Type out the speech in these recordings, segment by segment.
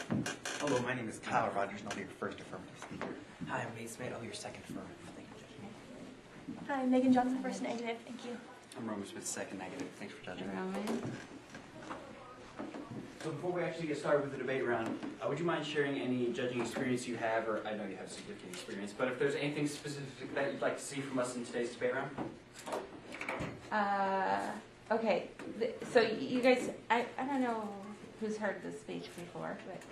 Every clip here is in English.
Hello, my name is Kyle Rogers, and I'll be your first affirmative speaker. Hi, I'm Smidt. I'll be your second affirmative. Thank you, Judge. Hi, I'm Megan Johnson, first negative. Thank you. I'm Roman Smith, second negative. Thanks for judging. Roman. So before we actually get started with the debate round, would you mind sharing any judging experience you have, or I know you have significant experience, but if there's anything specific that you'd like to see from us in today's debate round? Okay, so you guys, I don't know who's heard this speech before, but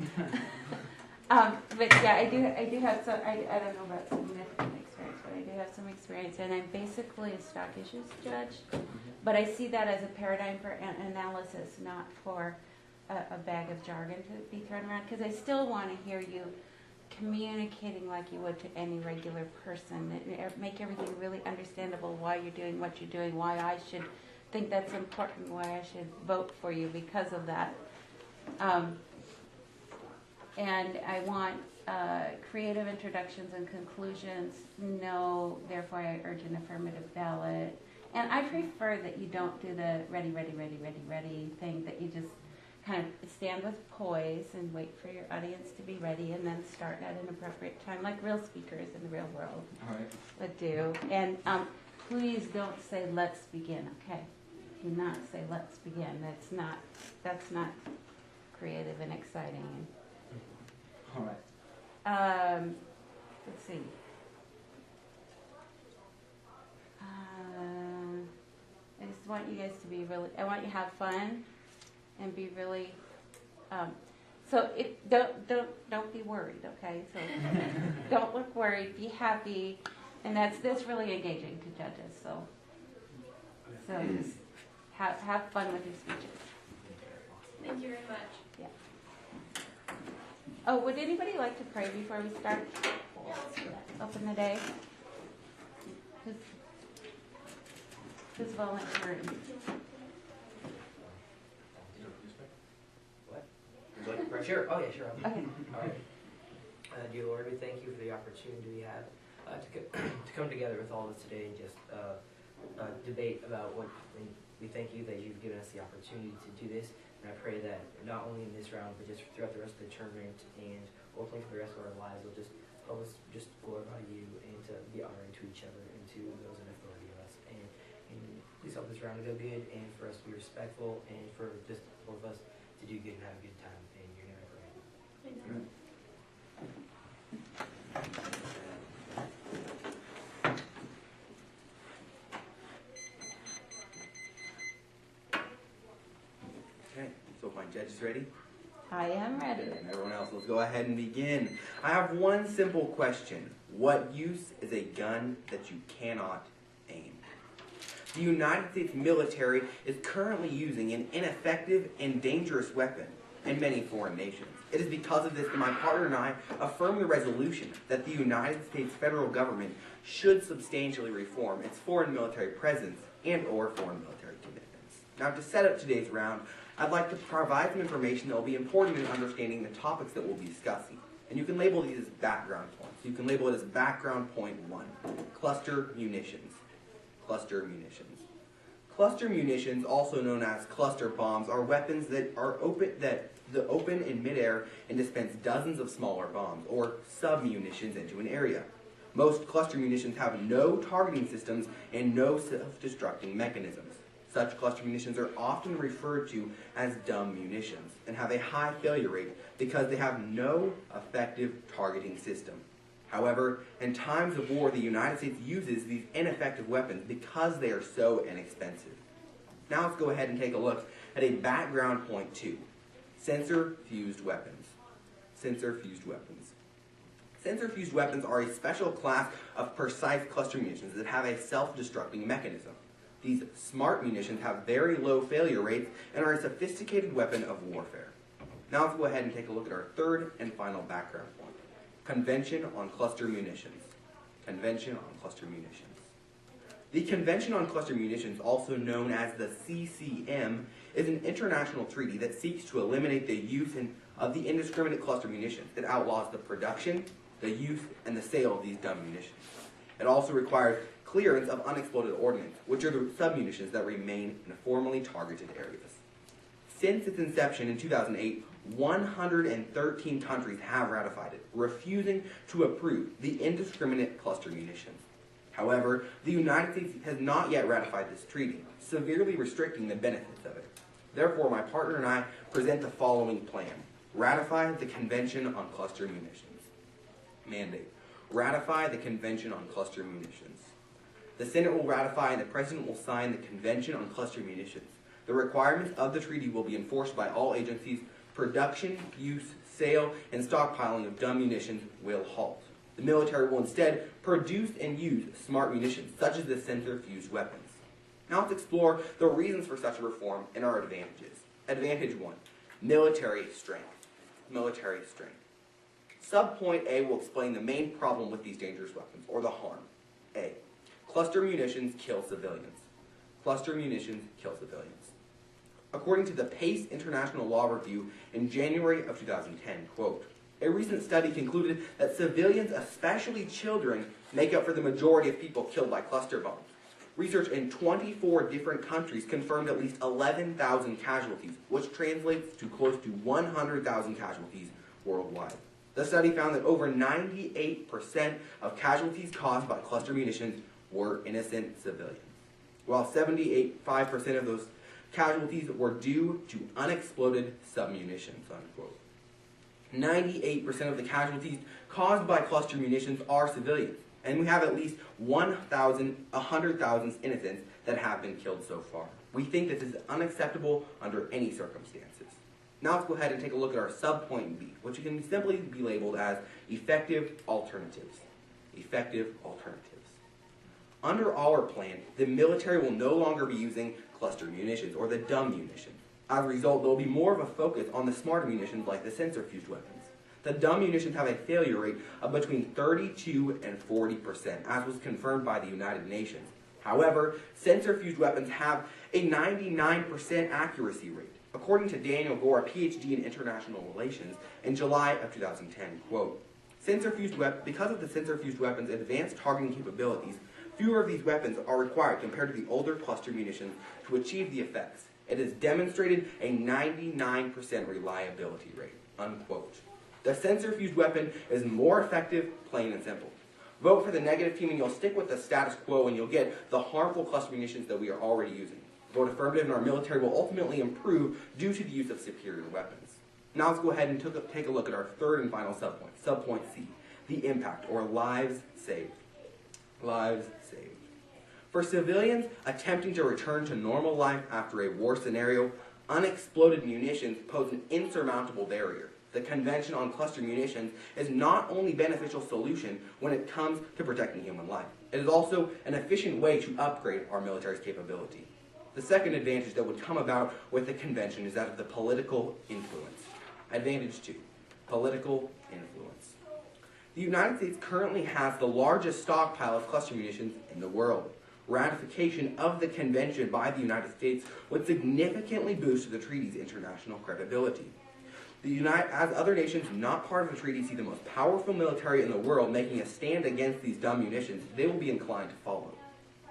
yeah, I do have some. I don't know about significant experience, but I do have some experience, and I'm basically a stock issues judge. But I see that as a paradigm for analysis, not for a bag of jargon to be thrown around. Because I still want to hear you communicating like you would to any regular person. Make everything really understandable. Why you're doing what you're doing. Why I should think that's important. Why I should vote for you because of that. And I want creative introductions and conclusions. No, therefore I urge an affirmative ballot. And I prefer that you don't do the ready thing, that you just kind of stand with poise and wait for your audience to be ready and then start at an appropriate time, like real speakers in the real world would do. And please don't say let's begin, okay? Do not say let's begin. That's not creative and exciting. All right. Let's see. I just want you guys to be really. I want you to have fun, and be really. So don't be worried, okay? So don't look worried. Be happy, and that's really engaging to judges. So just have fun with your speeches. Thank you very much. Yeah. Oh, would anybody like to pray before we start? Yeah, let's do that. Open the day. Who's volunteering? What? Would you like to pray? Sure. Oh, yeah, sure. Okay. All right. Dear Lord, we thank you for the opportunity we have to come together with all of us today and just debate about what. We thank you that you've given us the opportunity to do this. And I pray that not only in this round, but just throughout the rest of the tournament and hopefully for the rest of our lives, we'll just help us just glorify you and to be honoring to each other and to those in authority of us. And please help this round to go good and for us to be respectful and for just all of us to do good and have a good time. In your name I pray. Amen. Okay, so if my judge is ready, I am ready. and everyone else, let's go ahead and begin. I have one simple question. What use is a gun that you cannot aim? The United States military is currently using an ineffective and dangerous weapon in many foreign nations. It is because of this that my partner and I affirm the resolution that the United States federal government should substantially reform its foreign military presence and or foreign military commitments. Now, to set up today's round, I'd like to provide some information that will be important in understanding the topics that we'll be discussing. And you can label these as background points. You can label it as background point 1, cluster munitions. Cluster munitions. Cluster munitions, also known as cluster bombs, are weapons that open in midair and dispense dozens of smaller bombs, or sub-munitions, into an area. Most cluster munitions have no targeting systems and no self-destructing mechanisms. Such cluster munitions are often referred to as dumb munitions and have a high failure rate because they have no effective targeting system. However, in times of war, the United States uses these ineffective weapons because they are so inexpensive. Now let's go ahead and take a look at a background point 2. Sensor-fused weapons. Sensor-fused weapons. Sensor-fused weapons are a special class of precise cluster munitions that have a self-destructing mechanism. These smart munitions have very low failure rates and are a sophisticated weapon of warfare. Now let's go ahead and take a look at our third and final background point. Convention on Cluster Munitions. Convention on Cluster Munitions. The Convention on Cluster Munitions, also known as the CCM, is an international treaty that seeks to eliminate the use of the indiscriminate cluster munitions that outlaws the production, the use, and the sale of these dumb munitions. It also requires clearance of unexploded ordnance, which are the submunitions that remain in formally targeted areas. Since its inception in 2008, 113 countries have ratified it, refusing to approve the indiscriminate cluster munitions. However, the United States has not yet ratified this treaty, severely restricting the benefits of it. Therefore, my partner and I present the following plan. Ratify the Convention on Cluster Munitions. Mandate. Ratify the Convention on Cluster Munitions. The Senate will ratify and the President will sign the Convention on Cluster Munitions. The requirements of the treaty will be enforced by all agencies. Production, use, sale, and stockpiling of dumb munitions will halt. The military will instead produce and use smart munitions, such as the sensor-fused weapons. Now let's explore the reasons for such a reform and our advantages. Advantage 1, military strength. Military strength. Subpoint A will explain the main problem with these dangerous weapons, or the harm. A, cluster munitions kill civilians. Cluster munitions kill civilians. According to the PACE International Law Review in January of 2010, quote, a recent study concluded that civilians, especially children, make up for the majority of people killed by cluster bombs. Research in 24 different countries confirmed at least 11,000 casualties, which translates to close to 100,000 casualties worldwide. The study found that over 98% of casualties caused by cluster munitions were innocent civilians, while 5% of those casualties were due to unexploded submunitions, unquote. 98% of the casualties caused by cluster munitions are civilians, and we have at least 100,000 innocents that have been killed so far. We think this is unacceptable under any circumstances. Now let's go ahead and take a look at our subpoint B, which can simply be labeled as effective alternatives. Effective alternatives. Under our plan, the military will no longer be using cluster munitions, or the dumb munitions. As a result, there will be more of a focus on the smarter munitions like the sensor-fused weapons. The dumb munitions have a failure rate of between 32 and 40%, as was confirmed by the United Nations. However, sensor-fused weapons have a 99% accuracy rate. According to Daniel Gore, a PhD in international relations, in July of 2010, quote, because of the sensor-fused weapons' advanced targeting capabilities, fewer of these weapons are required compared to the older cluster munitions to achieve the effects. It has demonstrated a 99% reliability rate, unquote. The sensor-fused weapon is more effective, plain and simple. Vote for the negative team and you'll stick with the status quo and you'll get the harmful cluster munitions that we are already using. Vote affirmative and our military will ultimately improve due to the use of superior weapons. Now let's go ahead and take a look at our third and final subpoint, subpoint C, the impact, or lives saved. Lives saved. For civilians attempting to return to normal life after a war scenario, unexploded munitions pose an insurmountable barrier. The Convention on Cluster Munitions is not only a beneficial solution when it comes to protecting human life, it is also an efficient way to upgrade our military's capability. The second advantage that would come about with the convention is that of the political influence. Advantage 2, political influence. The United States currently has the largest stockpile of cluster munitions in the world. Ratification of the convention by the United States would significantly boost the treaty's international credibility. As other nations not part of the treaty see the most powerful military in the world making a stand against these dumb munitions, they will be inclined to follow.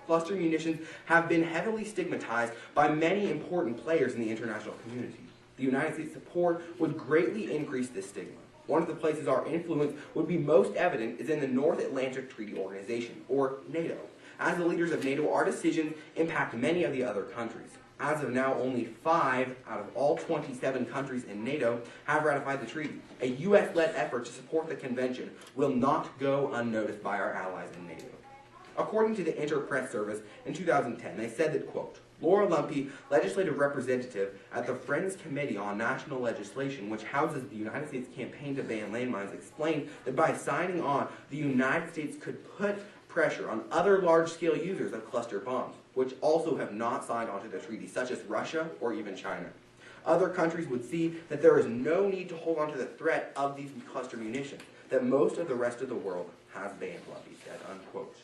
Cluster munitions have been heavily stigmatized by many important players in the international community. The United States support would greatly increase this stigma. One of the places our influence would be most evident is in the North Atlantic Treaty Organization, or NATO. As the leaders of NATO, our decisions impact many of the other countries. As of now, only 5 out of all 27 countries in NATO have ratified the treaty. A U.S.-led effort to support the convention will not go unnoticed by our allies in NATO. According to the Interpress Service in 2010, they said that, quote, Laura Lumpy, legislative representative at the Friends Committee on National Legislation, which houses the United States campaign to ban landmines, explained that by signing on, the United States could put pressure on other large-scale users of cluster bombs, which also have not signed onto the treaty, such as Russia or even China. Other countries would see that there is no need to hold on to the threat of these cluster munitions, that most of the rest of the world has banned, Lumpy said, unquote.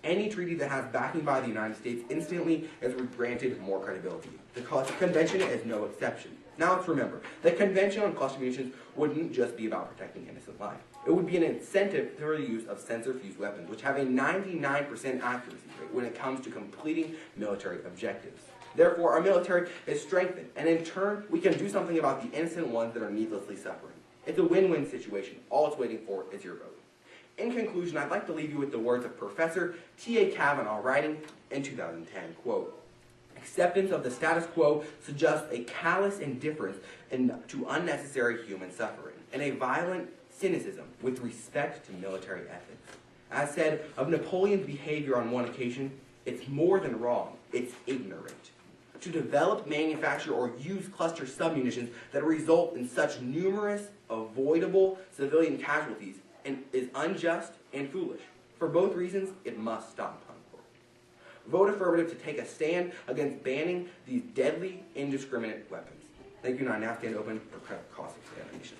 Any treaty that has backing by the United States instantly is granted more credibility. The convention is no exception. Now let's remember, the Convention on Cluster Munitions wouldn't just be about protecting innocent life. It would be an incentive for the use of sensor-fused weapons, which have a 99% accuracy rate when it comes to completing military objectives. Therefore, our military is strengthened, and in turn, we can do something about the innocent ones that are needlessly suffering. It's a win-win situation. All it's waiting for is your vote. In conclusion, I'd like to leave you with the words of Professor T.A. Kavanaugh writing in 2010, quote, "Acceptance of the status quo suggests a callous indifference to unnecessary human suffering, and a violent cynicism with respect to military ethics. As said of Napoleon's behavior on one occasion, it's more than wrong, it's ignorant. To develop, manufacture, or use cluster submunitions that result in such numerous, avoidable civilian casualties is unjust and foolish. For both reasons, it must stop." Unquote. Vote affirmative to take a stand against banning these deadly, indiscriminate weapons. Thank you, and I now stand open for cross-examination.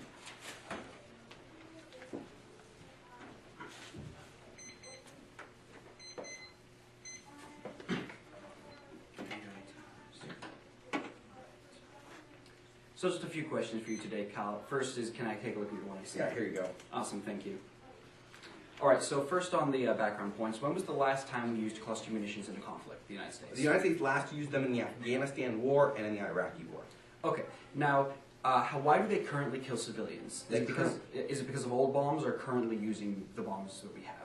So just a few questions for you today, Kyle. First is, can I take a look at your one I see? Yeah, here you go. Awesome, thank you. All right, so first on the background points, when was the last time we used cluster munitions in a conflict, the United States? The United States last used them in the Afghanistan War and in the Iraqi War. Okay, now, why do they currently kill civilians? Is it because of old bombs or currently using the bombs that we have?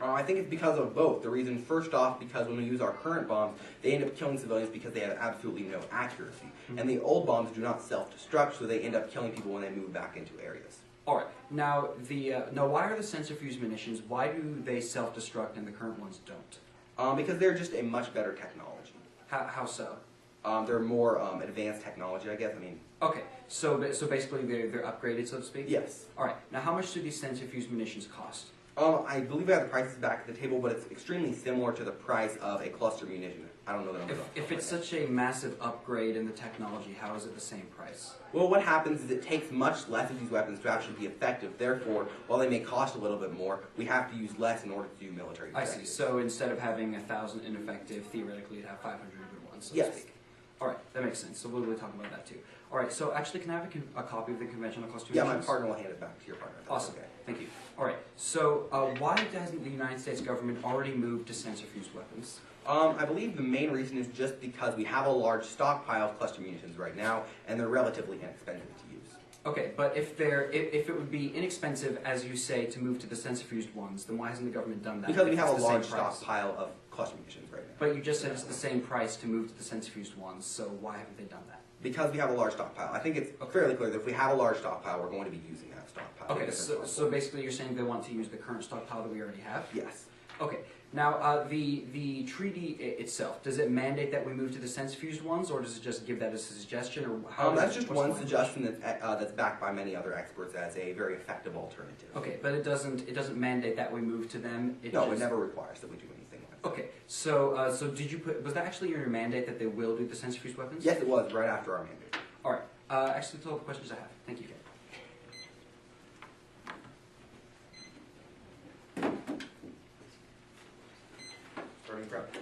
I think it's because of both. The reason, first off, because when we use our current bombs, they end up killing civilians because they have absolutely no accuracy. Mm-hmm. And the old bombs do not self-destruct, so they end up killing people when they move back into areas. All right. Now, why are the centrifuge munitions, why do they self-destruct and the current ones don't? Because they're just a much better technology. How so? They're more advanced technology, I guess. Okay, so basically they're upgraded, so to speak? Yes. All right. Now, how much do these centrifuge munitions cost? I believe I have the prices back at the table, but it's extremely similar to the price of a cluster munition. I don't know the number. If it's such a massive upgrade in the technology, how is it the same price? Well, what happens is it takes much less of these weapons to actually be effective. Therefore, while they may cost a little bit more, we have to use less in order to do military I objectives. see. So instead of having 1,000 ineffective, theoretically you'd have 500 good ones, so yes. to speak. All right, that makes sense. So we'll be talking about that too. All right, so actually, can I have a copy of the conventional cluster munitions? Yeah, my partner will hand it back to your partner. Awesome. Okay. Thank you. All right, so why hasn't the United States government already moved to centrifuge weapons? I believe the main reason is just because we have a large stockpile of cluster munitions right now, and they're relatively inexpensive to use. Okay, but if it would be inexpensive, as you say, to move to the centrifuged ones, then why hasn't the government done that? Because we have a It's the same large price. stockpile of cluster munitions right now. But you just said it's the same price to move to the centrifuged ones, so why haven't they done that? Because we have a large stockpile. I think it's fairly clear that if we have a large stockpile, we're going to be using that stockpile. Okay, so basically you're saying they want to use the current stockpile that we already have? Yes. Okay. Now, the treaty itself, does it mandate that we move to the centrifuged ones, or does it just give that as a suggestion, or how? That's just one suggestion that's backed by many other experts as a very effective alternative. Okay, but it doesn't mandate that we move to them. It never requires that we do anything like that. Okay, so did you was that actually your mandate that they will do the centrifuged weapons? Yes, it was right after our mandate. All right. Actually, that's all the questions I have. Thank you. Starting prep.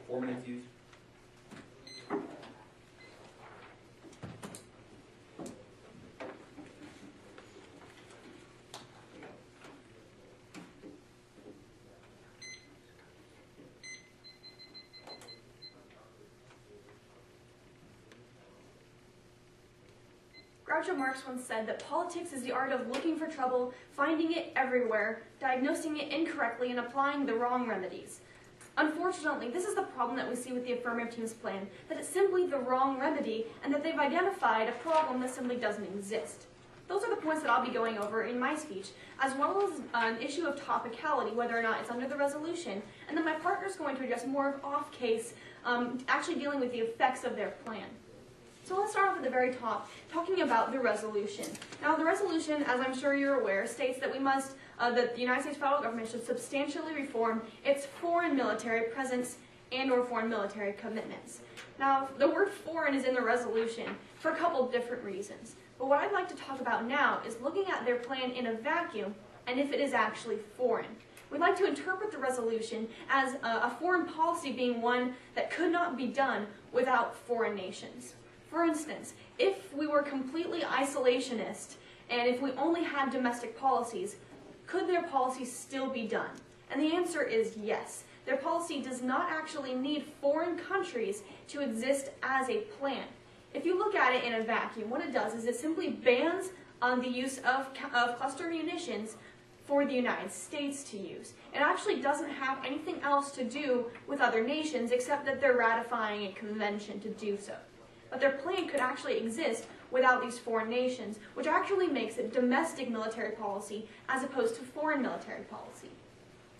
4 minutes used. Groucho Marx once said that politics is the art of looking for trouble, finding it everywhere, diagnosing it incorrectly, and applying the wrong remedies. Unfortunately, this is the problem that we see with the affirmative team's plan, that it's simply the wrong remedy, and that they've identified a problem that simply doesn't exist. Those are the points that I'll be going over in my speech, as well as an issue of topicality, whether or not it's under the resolution, and then my partner's going to address more of off-case, actually dealing with the effects of their plan. So let's start off at the very top, talking about the resolution. Now, the resolution, as I'm sure you're aware, states that that the United States federal government should substantially reform its foreign military presence and/or foreign military commitments. Now, the word foreign is in the resolution for a couple different reasons. But what I'd like to talk about now is looking at their plan in a vacuum and if it is actually foreign. We'd like to interpret the resolution as a foreign policy being one that could not be done without foreign nations. For instance, if we were completely isolationist and if we only had domestic policies, could their policies still be done? And the answer is yes. Their policy does not actually need foreign countries to exist as a plan. If you look at it in a vacuum, what it does is it simply bans on the use of cluster munitions for the United States to use. It actually doesn't have anything else to do with other nations except that they're ratifying a convention to do so. But their plan could actually exist without these foreign nations, which actually makes it domestic military policy as opposed to foreign military policy.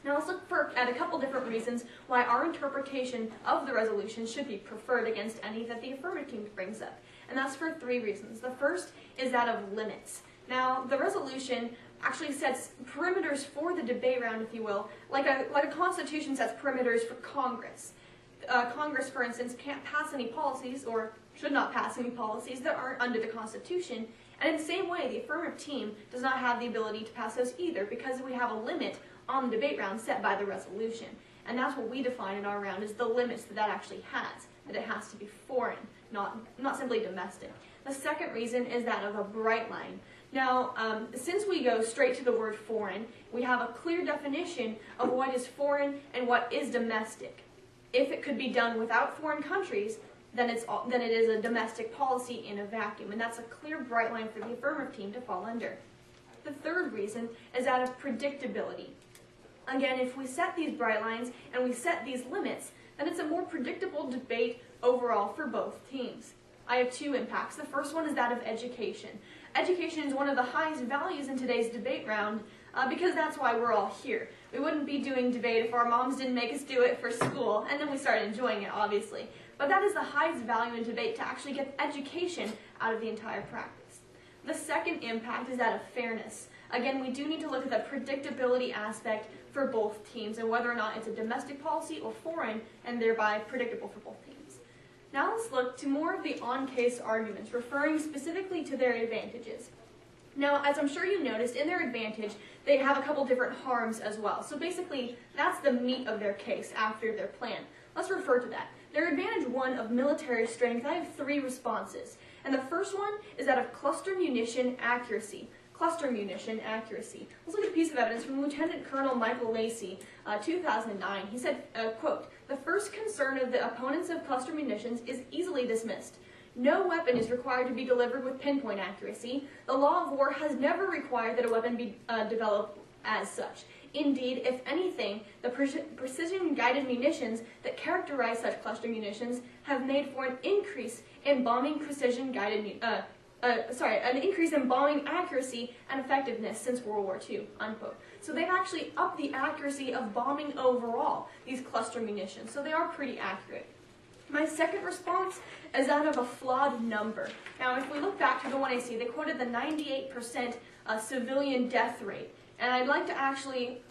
Now let's look at a couple different reasons why our interpretation of the resolution should be preferred against any that the affirmative team brings up. And that's for 3 reasons. The first is that of limits. Now, the resolution actually sets perimeters for the debate round, if you will, like a constitution sets perimeters for Congress. Congress, for instance, can't pass any policies, or should not pass any policies that aren't under the Constitution. And in the same way, the affirmative team does not have the ability to pass those either, because we have a limit on the debate round set by the resolution. And that's what we define in our round, is the limits that actually has, that it has to be foreign, not simply domestic. The second reason is that of a bright line. Now, since we go straight to the word foreign, we have a clear definition of what is foreign and what is domestic. If it could be done without foreign countries, then it is a domestic policy in a vacuum, and that's a clear bright line for the affirmative team to fall under. The third reason is that of predictability. Again, if we set these bright lines and we set these limits, then it's a more predictable debate overall for both teams. I have 2 impacts. The first one is that of education. Education is one of the highest values in today's debate round because that's why we're all here. We wouldn't be doing debate if our moms didn't make us do it for school, and then we started enjoying it, obviously. But that is the highest value in debate, to actually get education out of the entire practice. The second impact is that of fairness. Again, we do need to look at the predictability aspect for both teams and whether or not it's a domestic policy or foreign, and thereby predictable for both teams. Now let's look to more of the on-case arguments, referring specifically to their advantages. Now, as I'm sure you noticed, in their advantage, they have a couple different harms as well. So basically, that's the meat of their case after their plan. Let's refer to that. Their advantage 1 of military strength, I have 3 responses. And the first one is that of cluster munition accuracy. Cluster munition accuracy. Let's look at a piece of evidence from Lieutenant Colonel Michael Lacey, 2009. He said, quote, "The first concern of the opponents of cluster munitions is easily dismissed. No weapon is required to be delivered with pinpoint accuracy. The law of war has never required that a weapon be developed as such. Indeed, if anything, the precision-guided munitions that characterize such cluster munitions have made for an increase in bombing an increase in bombing accuracy and effectiveness since World War II," unquote. So they've actually upped the accuracy of bombing overall, these cluster munitions, so they are pretty accurate. My second response is that of a flawed number. Now, if we look back to the 1AC, they quoted the 98% civilian death rate, and I'd like to actually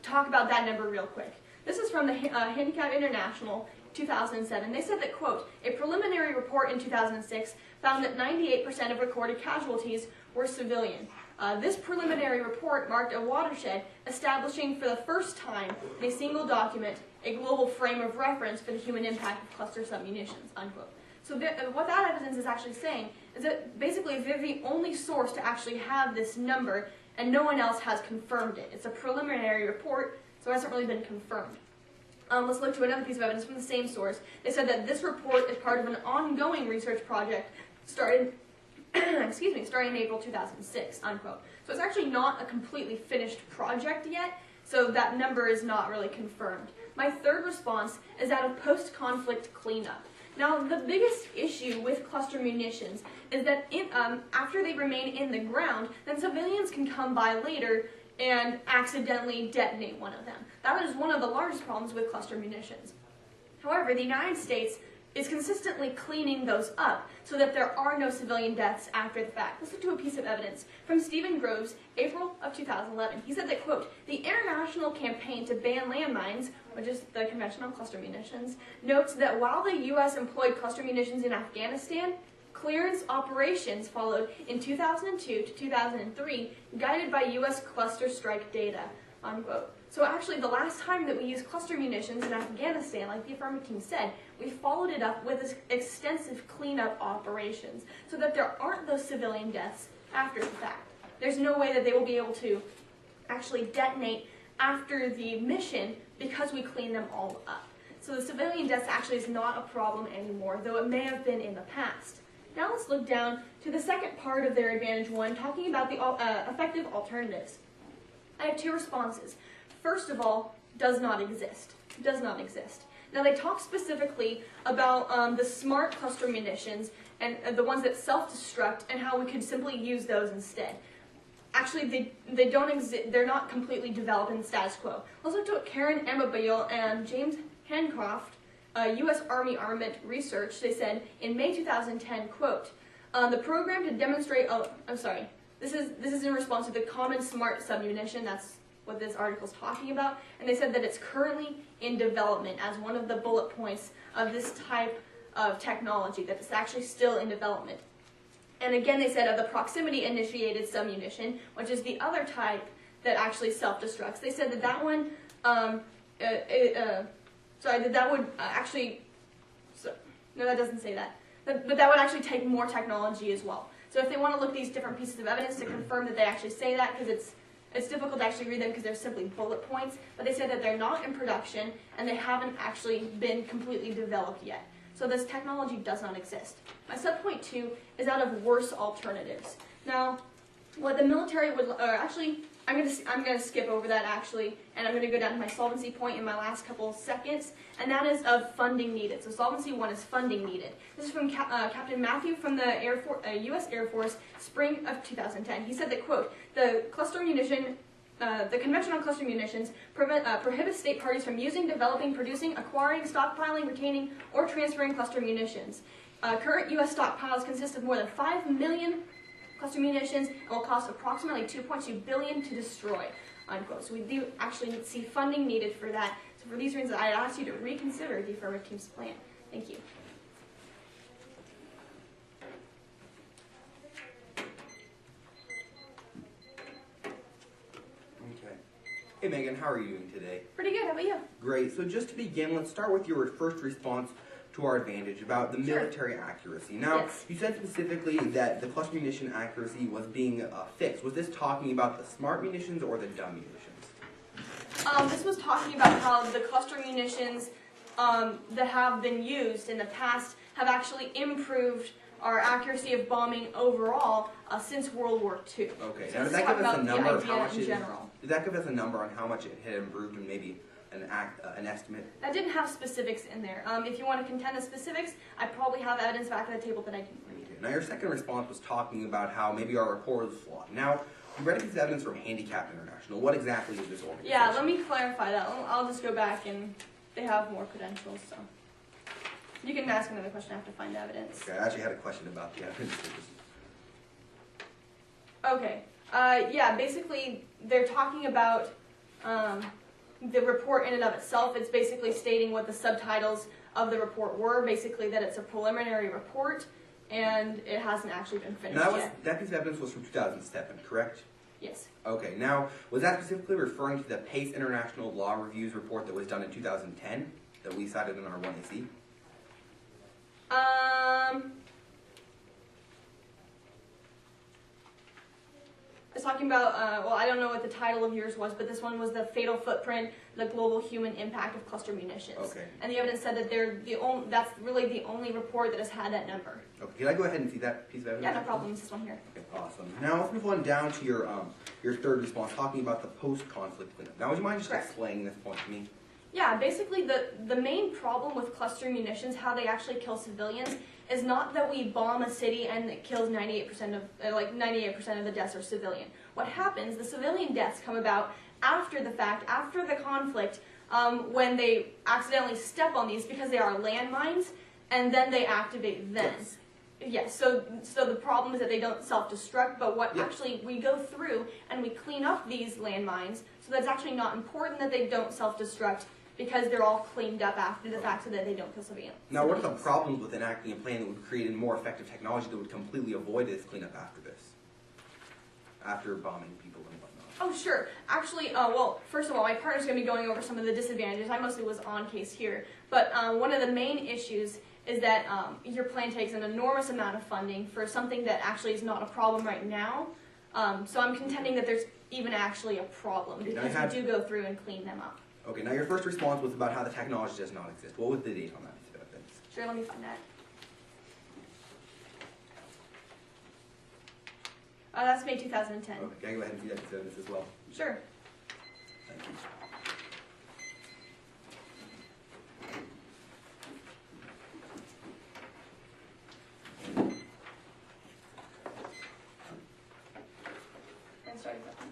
talk about that number real quick. This is from the Handicap International, 2007. They said that, quote, "A preliminary report in 2006 found that 98% of recorded casualties were civilian." This preliminary report marked a watershed, establishing for the first time in a single document a global frame of reference for the human impact of cluster submunitions, unquote. So what that evidence is actually saying is that basically they're the only source to actually have this number, and no one else has confirmed it. It's a preliminary report, so it hasn't really been confirmed. Let's look to another piece of evidence from the same source. They said that this report is part of an ongoing research project started, starting in April 2006, unquote. So it's actually not a completely finished project yet, so that number is not really confirmed. My third response is that of post-conflict cleanup. Now, the biggest issue with cluster munitions is that after they remain in the ground, then civilians can come by later and accidentally detonate one of them. That is one of the largest problems with cluster munitions. However, the United States is consistently cleaning those up so that there are no civilian deaths after the fact. Let's look to a piece of evidence from Stephen Groves, April of 2011. He said that, quote, "The international campaign to ban landmines," which is the conventional cluster munitions, notes that while the U.S. employed cluster munitions in Afghanistan, clearance operations followed in 2002 to 2003, guided by U.S. cluster strike data, unquote. So actually, the last time that we used cluster munitions in Afghanistan, like the affirmative team said, we followed it up with extensive cleanup operations so that there aren't those civilian deaths after the fact. There's no way that they will be able to actually detonate after the mission because we clean them all up. So the civilian deaths actually is not a problem anymore, though it may have been in the past. Now let's look down to the second part of their Advantage 1, talking about the effective alternatives. I have two responses. First of all, does not exist. Does not exist. Now they talk specifically about the smart cluster munitions and the ones that self-destruct and how we could simply use those instead. Actually, they don't exist. They're not completely developed in the status quo. Let's look to what Karen Amabile and James Hancroft, U.S. Army Armament Research, they said in May 2010, quote, "The program to demonstrate." Oh, I'm sorry. This is in response to the Common Smart Submunition. That's what this article is talking about, and they said that it's currently in development as one of the bullet points of this type of technology, that it's actually still in development. And again, they said of the proximity-initiated submunition, which is the other type that actually self-destructs, they said that that one, that would actually, no, that doesn't say that, but that would actually take more technology as well. So if they want to look at these different pieces of evidence to confirm that they actually say that, because it's difficult to actually read them because they're simply bullet points, but they said that they're not in production and they haven't actually been completely developed yet. So this technology does not exist. My subpoint 2 is out of worse alternatives. Now, what the military would, or actually, I'm gonna skip over that actually, and I'm gonna go down to my solvency point in my last couple seconds, and that is of funding needed. So solvency 1 is funding needed. This is from Captain Matthew from the U.S. Air Force, spring of 2010. He said that, quote, the Convention on Cluster Munitions prohibits state parties from using, developing, producing, acquiring, stockpiling, retaining, or transferring cluster munitions. Current U.S. stockpiles consist of more than 5 million cluster munitions and will cost approximately $2.2 billion to destroy, unquote. So we do actually see funding needed for that. So for these reasons, I ask you to reconsider the affirmative team's plan. Thank you. Hey Megan, how are you doing today? Pretty good, how about you? Great. So just to begin, let's start with your first response to our advantage about the military accuracy. Now, Yes. You said specifically that the cluster munition accuracy was being fixed. Was this talking about the smart munitions or the dumb munitions? This was talking about how the cluster munitions that have been used in the past have actually improved our accuracy of bombing overall since World War II. Okay. So Now, this does that is give us a talking about number the of how idea much in it, general. did that give us a number on how much it had improved and maybe an estimate? That didn't have specifics in there. If you want to contend the specifics, I probably have evidence back at the table that I didn't read. Okay. Now, your second response was talking about how maybe our report was flawed. Now, you read this evidence from Handicap International. What exactly is this organization? Yeah, let me clarify that. I'll just go back and they have more credentials, so. You can ask another question after find evidence. Okay, I actually had a question about the evidence. Okay. Yeah, basically, they're talking about the report in and of itself. It's basically stating what the subtitles of the report were, basically that it's a preliminary report, and it hasn't actually been finished Now, yet. that piece of evidence was from 2007, correct? Yes. Okay, now, was that specifically referring to the PACE International Law Reviews report that was done in 2010 that we cited in our 1AC? I was talking about, well, I don't know what the title of yours was, but this one was the fatal footprint, the global human impact of cluster munitions. Okay. And the evidence said that that's really the only report that has had that number. Okay, can I go ahead and see that piece of evidence? Yeah, no problem. This one here. Okay, awesome. Now let's move on down to your third response, talking about the post-conflict cleanup. Now, would you mind just Correct. explaining this point to me? Yeah, basically the main problem with cluster munitions, how they actually kill civilians, is not that we bomb a city and it kills 98% of the deaths are civilian. What happens, the civilian deaths come about after the fact, after the conflict, when they accidentally step on these because they are landmines, and then they activate them. Yes. Yes, so the problem is that they don't self-destruct, but what Yes. actually we go through and we clean up these landmines, so that's actually not important that they don't self-destruct because they're all cleaned up after the fact so that they don't kill civilians. Now, what are the problems with enacting a plan that would create a more effective technology that would completely avoid this cleanup after this? After bombing people and whatnot. Oh, sure. Actually, well, first of all, my partner's going to be going over some of the disadvantages. I mostly was on case here. But one of the main issues is that your plan takes an enormous amount of funding for something that actually is not a problem right now. So I'm contending that there's even actually a problem Okay, because we do go through and clean them up. Okay, now your first response was about how the technology does not exist. What was the date on that piece of evidence? Sure, let me find that. That's May 2010. Okay, can I go ahead and see that piece of evidence as well? Sure. Thank you. And start with that one.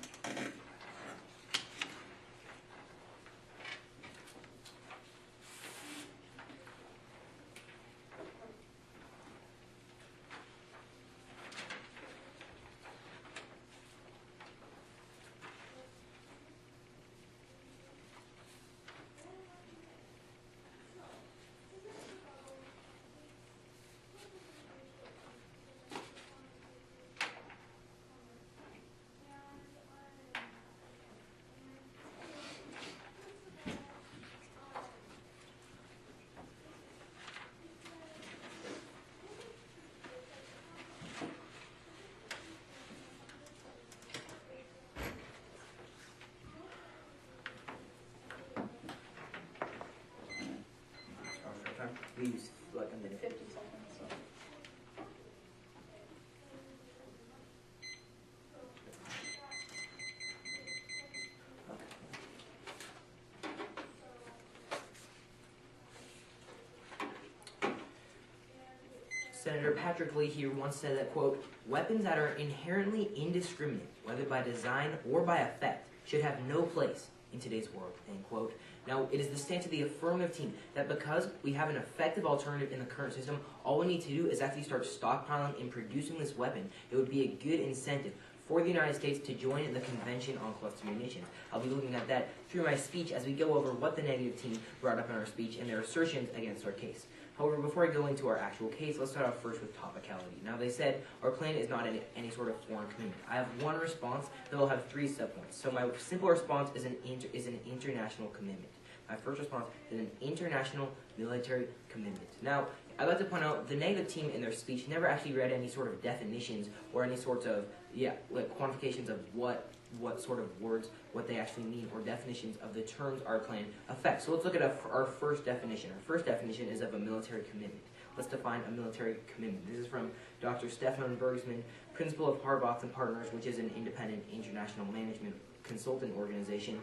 We use like a minute. 50 seconds. Senator Patrick Leahy once said that, quote, weapons that are inherently indiscriminate, whether by design or by effect, should have no place in today's world, end quote. Now, it is the stance of the affirmative team that because we have an effective alternative in the current system, all we need to do is actually start stockpiling and producing this weapon. It would be a good incentive for the United States to join the Convention on Cluster Munitions. I'll be looking at that through my speech as we go over what the negative team brought up in our speech and their assertions against our case. However, before I go into our actual case, let's start off first with topicality. Now, they said our plan is not any sort of foreign commitment. I have one response that will have 3 subpoints. So my simple response is an international commitment. My first response is an international military commitment. Now, I'd like to point out the negative team in their speech never actually read any sort of definitions or any sorts of quantifications of what sort of words, what they actually mean, or definitions of the terms our plan affects. So let's look at our first definition. Our first definition is of a military commitment. Let's define a military commitment. This is from Dr. Stefan Bergsman, principal of Harboth and Partners, which is an independent international management consultant organization.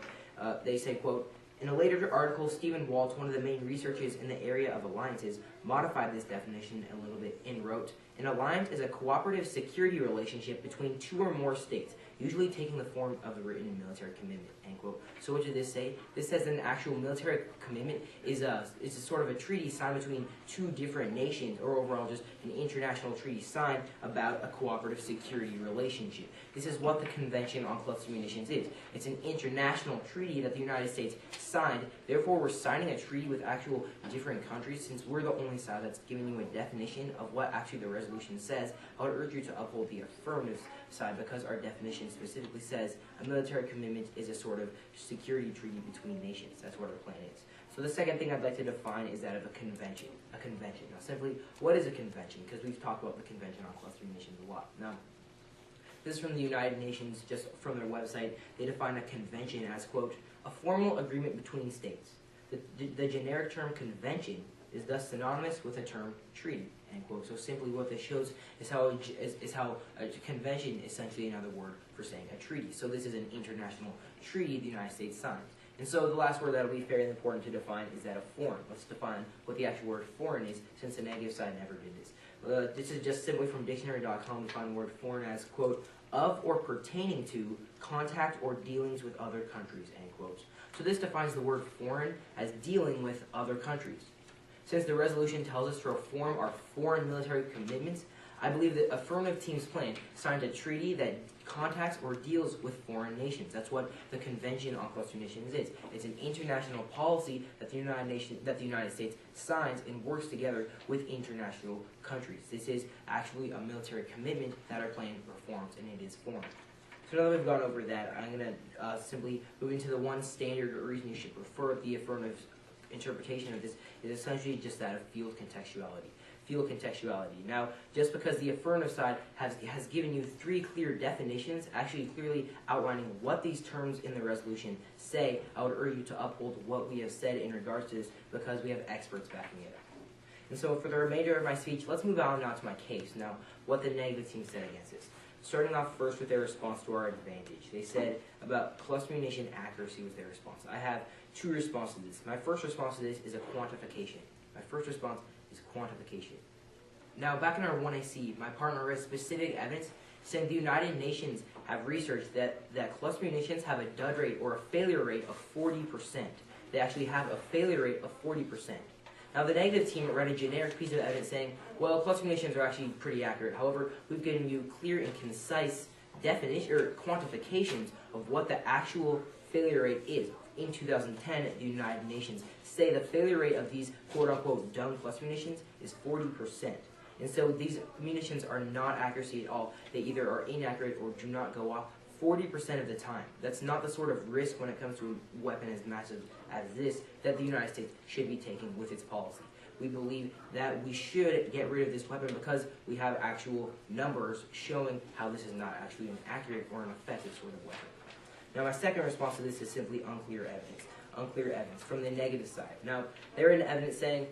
They say, quote, in a later article, Stephen Walt, one of the main researchers in the area of alliances, modified this definition a little bit and wrote, an alliance is a cooperative security relationship between 2 or more states, usually taking the form of a written military commitment, end quote. So what did this say? This says that an actual military commitment is a sort of a treaty signed between two different nations, or overall just an international treaty signed about a cooperative security relationship. This is what the Convention on Cluster Munitions is. It's an international treaty that the United States signed. Therefore, we're signing a treaty with actual different countries. Since we're the only side that's giving you a definition of what actually the resolution says, I would urge you to uphold the affirmative side, because our definition specifically says a military commitment is a sort of security treaty between nations. That's what our plan is. So the second thing I'd like to define is that of a convention. A convention. Now, simply, what is a convention? Because we've talked about the Convention on Cluster Munitions a lot. Now, this is from the United Nations, just from their website. They define a convention as, quote, a formal agreement between states. The generic term convention is thus synonymous with the term treaty, end quote. So simply what this shows is how a convention is essentially another word for saying a treaty. So this is an international treaty the United States signed. And so the last word that will be fairly important to define is that of foreign. Let's define what the actual word foreign is, since the negative side never did this. This is just simply from dictionary.com. We find the word foreign as, quote, of or pertaining to contact or dealings with other countries, end quote. So this defines the word foreign as dealing with other countries. Since the resolution tells us to reform our foreign military commitments, I believe that Affirmative Team's plan signed a treaty that contacts or deals with foreign nations. That's what the Convention on Cluster Munitions is. It's an international policy that the United States signs and works together with international countries. This is actually a military commitment that our plan performs, and it is formed. So now that we've gone over that, I'm going to simply move into the one standard or reason you should prefer the affirmative interpretation of this is essentially just that of field contextuality. Field contextuality. Now, just because the affirmative side has given you three clear definitions, actually clearly outlining what these terms in the resolution say, I would urge you to uphold what we have said in regards to this, because we have experts backing it up. And so for the remainder of my speech, let's move on now to my case. Now, what the negative team said against this. Starting off first with their response to our advantage. They said about cluster munition accuracy was their response. I have two responses to this. My first response to this is a quantification. My first response is quantification. Now, back in our 1AC, my partner read specific evidence saying the United Nations have researched that cluster munitions have a dud rate, or a failure rate, of 40%. They actually have a failure rate of 40%. Now, the negative team read a generic piece of evidence saying, well, cluster munitions are actually pretty accurate. However, we've given you clear and concise definition or quantifications of what the actual failure rate is. In 2010, the United Nations say the failure rate of these quote-unquote dumb cluster munitions is 40%. And so these munitions are not accuracy at all. They either are inaccurate or do not go off 40% of the time. That's not the sort of risk when it comes to a weapon as massive as this that the United States should be taking with its policy. We believe that we should get rid of this weapon because we have actual numbers showing how this is not actually an accurate or an effective sort of weapon. Now, my second response to this is simply unclear evidence. Unclear evidence from the negative side. Now, they're in evidence saying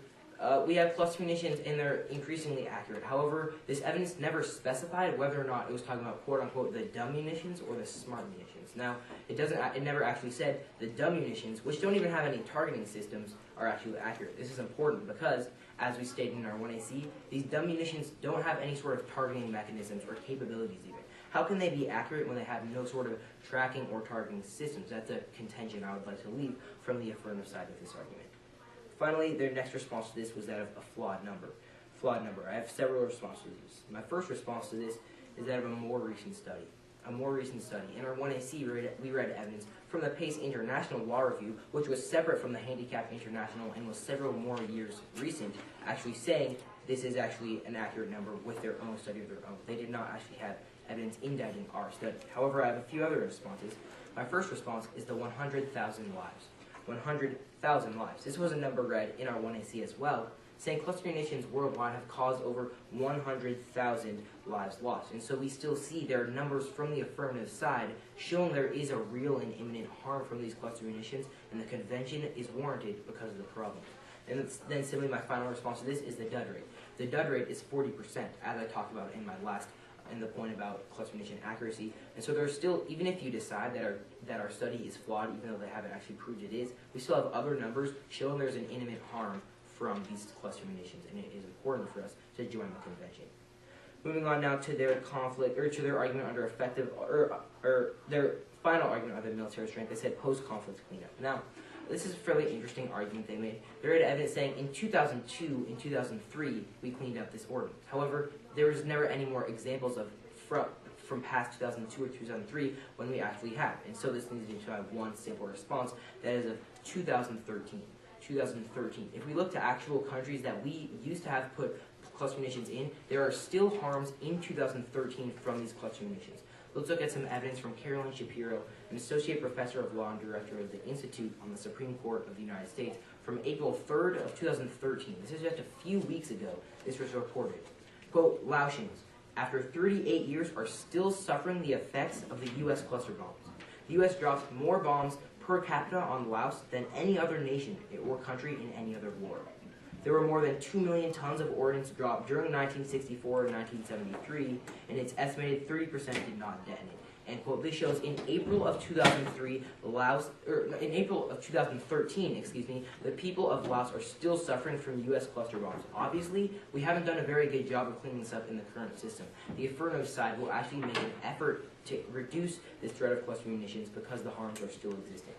we have cluster munitions and they're increasingly accurate. However, this evidence never specified whether or not it was talking about quote-unquote the dumb munitions or the smart munitions. Now, it never actually said the dumb munitions, which don't even have any targeting systems, are actually accurate. This is important because, as we stated in our 1AC, these dumb munitions don't have any sort of targeting mechanisms or capabilities even. How can they be accurate when they have no sort of tracking or targeting systems? That's a contention I would like to leave from the affirmative side of this argument. Finally, their next response to this was that of a flawed number. Flawed number. I have several responses to this. My first response to this is that of a more recent study. A more recent study. In our 1AC, we read evidence from the PACE International Law Review, which was separate from the Handicap International and was several more years recent, actually saying this is actually an accurate number with their own study of their own. They did not actually have evidence indicting our study. However, I have a few other responses. My first response is the 100,000 lives. 100,000 lives. This was a number read in our 1AC as well, saying cluster munitions worldwide have caused over 100,000 lives lost. And so we still see there are numbers from the affirmative side showing there is a real and imminent harm from these cluster munitions, and the convention is warranted because of the problem. And then simply my final response to this is the dud rate. The dud rate is 40%, as I talked about in the point about cluster munition accuracy. And so there's still, even if you decide that our study is flawed, even though they haven't actually proved it is, we still have other numbers showing there's an imminent harm from these cluster munitions, and it is important for us to join the convention. Moving on now to their conflict, or to their argument under effective, or their final argument under military strength. They said post-conflict cleanup. Now, this is a fairly interesting argument they made. They had evidence saying in 2002, in 2003, we cleaned up this ordinance. However, there was never any more examples of from past 2002 or 2003 when we actually have. And so this needs to have one simple response, that is of 2013. 2013. If we look to actual countries that we used to have put cluster munitions in, there are still harms in 2013 from these cluster munitions. Let's look at some evidence from Carolyn Shapiro, an associate professor of law and director of the Institute on the Supreme Court of the United States, from April 3rd of 2013. This is just a few weeks ago. This was reported. Quote, Laotians, after 38 years, are still suffering the effects of the U.S. cluster bombs. The U.S. drops more bombs per capita on Laos than any other nation or country in any other war. There were more than 2 million tons of ordnance dropped during 1964 and 1973, and it's estimated 30% did not detonate. End quote. This shows in April of 2013, the people of Laos are still suffering from U.S. cluster bombs. Obviously, we haven't done a very good job of cleaning this up in the current system. The affirmative side will actually make an effort to reduce this threat of cluster munitions because the harms are still existing.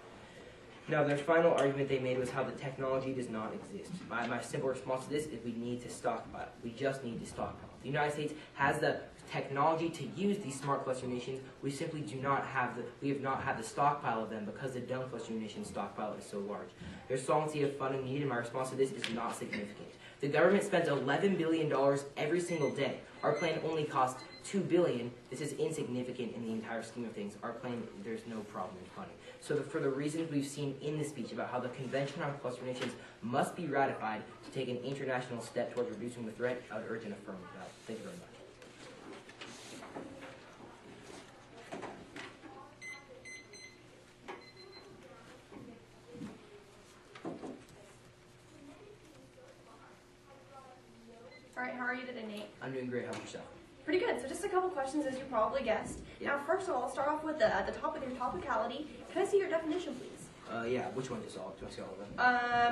Now, their final argument they made was how the technology does not exist. My simple response to this is we need to stockpile. We just need to stockpile. The United States has the technology to use these smart cluster munitions. We simply do not have the stockpile of them because the dumb cluster munitions stockpile is so large. There's solvency of funding needed, and my response to this is not significant. The government spends $11 billion every single day. Our plan only costs $2 billion. This is insignificant in the entire scheme of things. Our plan, there's no problem in funding. So for the reasons we've seen in this speech about how the Convention on Cluster Munitions must be ratified to take an international step towards reducing the threat, I would urge an affirmative ballot. Thank you very much. All right, how are you today, Nate? I'm doing great. How about yourself? Pretty good. So just a couple questions, as you probably guessed. Now, first of all, I'll start off with the top of your topicality. Can I see your definition, please? Yeah. Which one is all? Do I see all of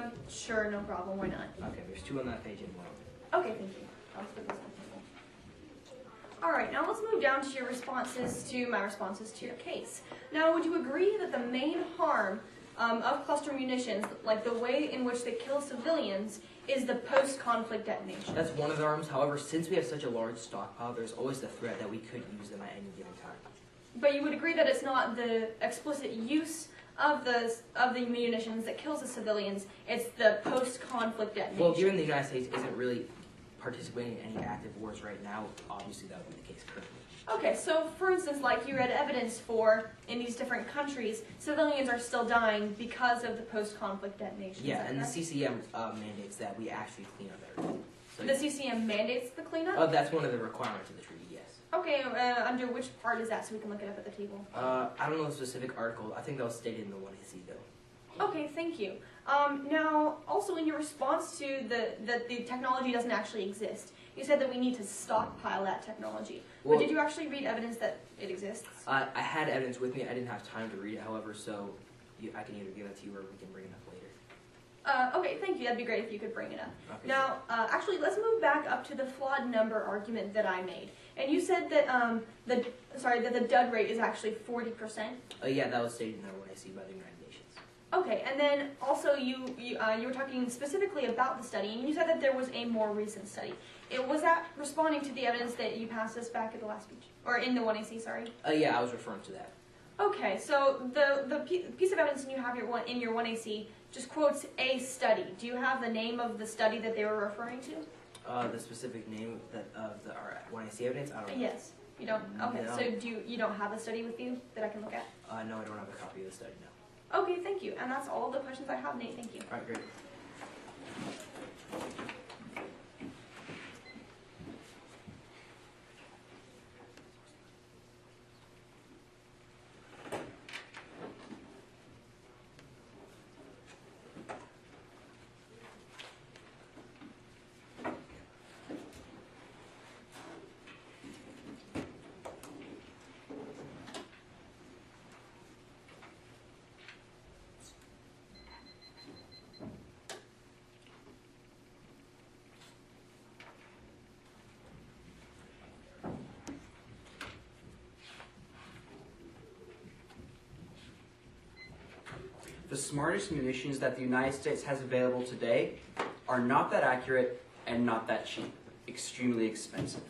them? Sure, no problem. Why not? Okay. There's 2 on that page and 1 on Okay, thank you. I'll just put this on the table. All right, now let's move down to your responses to my responses to your case. Now, would you agree that the main harm of cluster munitions, like the way in which they kill civilians, is the post-conflict detonation? That's one of the arms. However, since we have such a large stockpile, there's always the threat that we could use them at any given time. But you would agree that it's not the explicit use of the munitions that kills the civilians, it's the post-conflict detonation. Well, given the United States isn't really participating in any active wars right now, obviously that would be the case currently. Okay, so for instance, like you read evidence for, in these different countries, civilians are still dying because of the post-conflict detonation. Yeah, and the CCM mandates that we actually clean up everything. So the CCM mandates the cleanup? Oh, that's one of the requirements of the treaty, yes. Okay, under which part is that so we can look it up at the table? I don't know the specific article. I think that was stated in the 1AC, though. Okay, thank you. Now, also in your response to that the technology doesn't actually exist, you said that we need to stockpile that technology. Well, but did you actually read evidence that it exists? I had evidence with me. I didn't have time to read it, however, so I can either give it to you or we can bring it up later. Okay, thank you. That'd be great if you could bring it up. Okay. Now, actually, let's move back up to the flawed number argument that I made. And you said that that the dud rate is actually 40%. Yeah, that was stated in the 1AC by the United Nations. Okay, and then also you were talking specifically about the study, and you said that there was a more recent study. Was that responding to the evidence that you passed us back at the last speech? Or in the 1AC, sorry? Yeah, I was referring to that. Okay, so the piece of evidence you have in your 1AC just quotes a study. Do you have the name of the study that they were referring to? The specific name of our 1AC evidence? I don't know. Yes. You don't? Okay, No. so you don't have a study with you that I can look at? No, I don't have a copy of the study, no. Okay, thank you. And that's all the questions I have, Nate. Thank you. All right, great. the smartest munitions that the United States has available today are not that accurate and not that cheap, extremely expensive.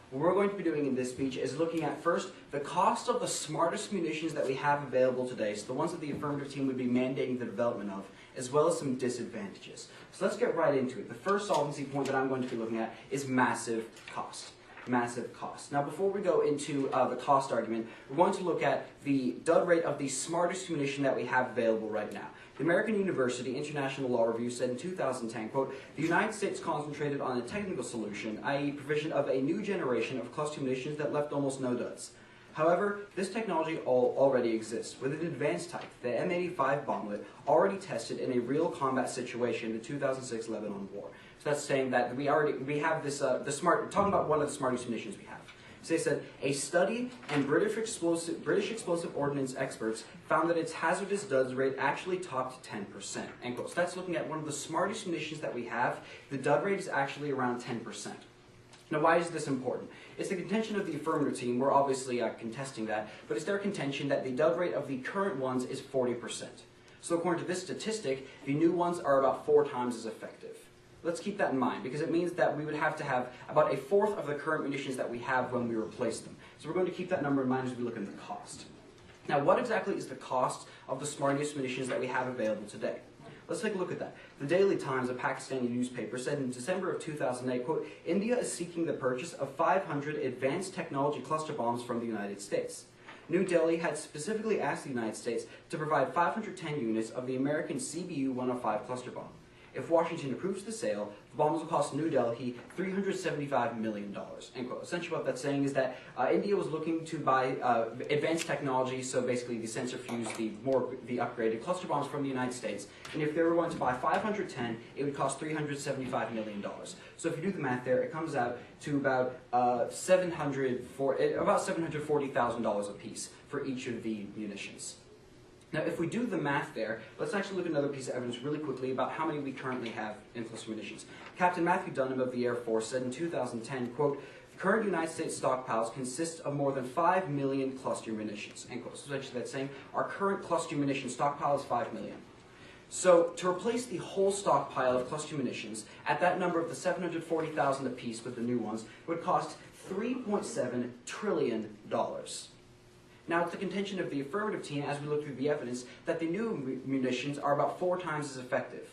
What we're going to be doing in this speech is looking at first the cost of the smartest munitions that we have available today, so the ones that the affirmative team would be mandating the development of, as well as some disadvantages. So let's get right into it. The first solvency point that I'm going to be looking at is massive cost. Massive cost. Now before we go into the cost argument, we're going to look at the dud rate of the smartest munition that we have available right now. The American University International Law Review said in 2010, quote, "The United States concentrated on a technical solution, i.e. provision of a new generation of cluster munitions that left almost no duds. However, this technology already exists, with an advanced type, the M85 bomblet, already tested in a real combat situation in the 2006 Lebanon War." So that's saying that we have this, talking about one of the smartest munitions we have. So they said, a study and British explosive ordnance experts found that its hazardous duds rate actually topped 10%. End quote. So that's looking at one of the smartest munitions that we have. The dud rate is actually around 10%. Now, why is this important? It's the contention of the affirmative team. We're obviously contesting that, but it's their contention that the dud rate of the current ones is 40%. So according to this statistic, the new ones are about 4 times as effective. Let's keep that in mind, because it means that we would have to have about 1/4 of the current munitions that we have when we replace them. So we're going to keep that number in mind as we look at the cost. Now, what exactly is the cost of the smartest munitions that we have available today? Let's take a look at that. The Daily Times, a Pakistani newspaper, said in December of 2008, quote, "India is seeking the purchase of 500 advanced technology cluster bombs from the United States. New Delhi had specifically asked the United States to provide 510 units of the American CBU-105 cluster bomb. If Washington approves the sale, the bombs will cost New Delhi $375 million. End quote. Essentially what that's saying is that India was looking to buy advanced technology, so basically the centrifuge, the upgraded cluster bombs from the United States. And if they were going to buy 510, it would cost $375 million. So if you do the math there, it comes out to about $740,000 a piece for each of the munitions. Now, if we do the math there, let's actually look at another piece of evidence really quickly about how many we currently have in cluster munitions. Captain Matthew Dunham of the Air Force said in 2010, quote, "Current United States stockpiles consist of more than 5 million cluster munitions." End quote. So essentially that's saying our current cluster munition stockpile is 5 million. So to replace the whole stockpile of cluster munitions at that number of the 740,000 apiece with the new ones would cost $3.7 trillion. Now, it's the contention of the affirmative team, as we look through the evidence, that the new munitions are about 4 times as effective.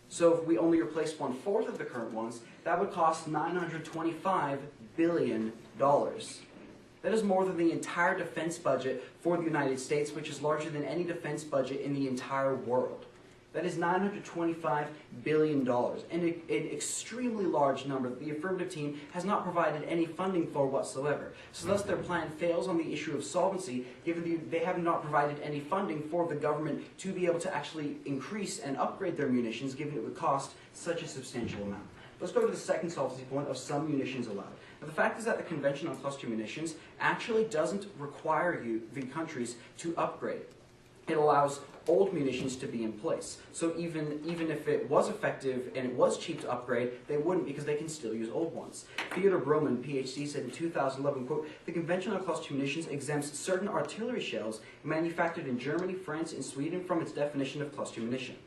So if we only replace 1/4 of the current ones, that would cost $925 billion. That is more than the entire defense budget for the United States, which is larger than any defense budget in the entire world. That is $925 billion, and an extremely large number that the affirmative team has not provided any funding for whatsoever. So thus their plan fails on the issue of solvency, given they have not provided any funding for the government to be able to actually increase and upgrade their munitions, given it would cost such a substantial amount. Let's go to the second solvency point of some munitions allowed. Now, the fact is that the Convention on Cluster Munitions actually doesn't require the countries to upgrade. It allows old munitions to be in place. So even if it was effective and it was cheap to upgrade, they wouldn't, because they can still use old ones. Theodore Broman, PhD, said in 2011, quote, "The Convention on Cluster Munitions exempts certain artillery shells manufactured in Germany, France, and Sweden from its definition of cluster munition.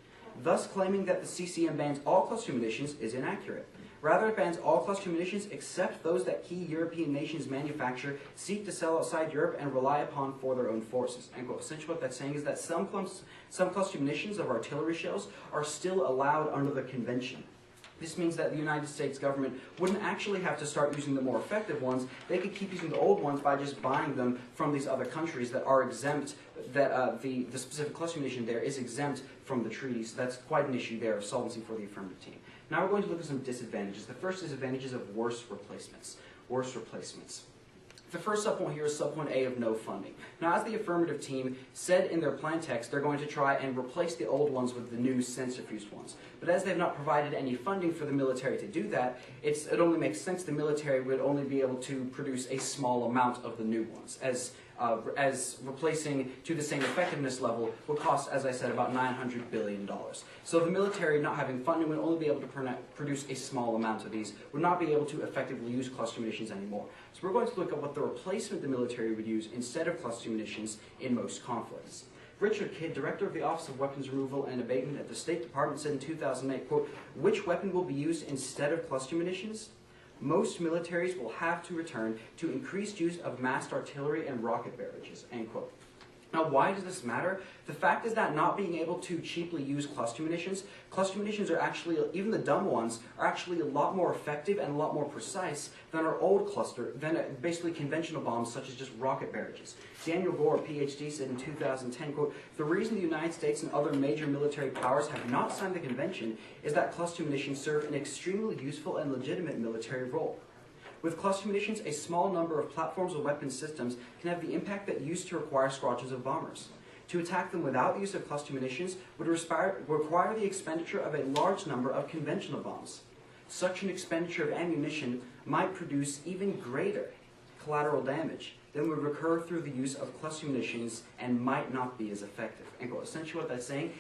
Thus claiming that the CCM bans all cluster munitions is inaccurate. Rather, it bans all cluster munitions except those that key European nations manufacture, seek to sell outside Europe, and rely upon for their own forces." End quote. Essentially what that's saying is that some cluster munitions of artillery shells are still allowed under the convention. This means that the United States government wouldn't actually have to start using the more effective ones. They could keep using the old ones by just buying them from these other countries that are exempt, that the specific cluster munition there is exempt from the treaty. So that's quite an issue there of solvency for the affirmative team. Now we're going to look at some disadvantages. The first disadvantage is of worse replacements. Worse replacements. The first subpoint here is subpoint A of no funding. Now, as the affirmative team said in their plan text, they're going to try and replace the old ones with the new centrifuged ones. But as they've not provided any funding for the military to do that, it only makes sense the military would only be able to produce a small amount of the new ones, as replacing to the same effectiveness level would cost, as I said, about $900 billion. So the military, not having funding, would only be able to produce a small amount of these, would not be able to effectively use cluster munitions anymore. So we're going to look at what the replacement the military would use instead of cluster munitions in most conflicts. Richard Kidd, director of the Office of Weapons Removal and Abatement at the State Department, said in 2008, quote, "Which weapon will be used instead of cluster munitions? Most militaries will have to return to increased use of massed artillery and rocket barrages," end quote. Now, why does this matter? The fact is that not being able to cheaply use cluster munitions are actually, even the dumb ones, are actually a lot more effective and a lot more precise than our old basically conventional bombs such as just rocket barrages. Daniel Gore, PhD, said in 2010, quote, "The reason the United States and other major military powers have not signed the convention is that cluster munitions serve an extremely useful and legitimate military role. With cluster munitions, a small number of platforms or weapon systems can have the impact that used to require squadrons of bombers. To attack them without the use of cluster munitions would require the expenditure of a large number of conventional bombs. Such an expenditure of ammunition might produce even greater collateral damage than would recur through the use of cluster munitions and might not be as effective." End quote. Essentially what that's saying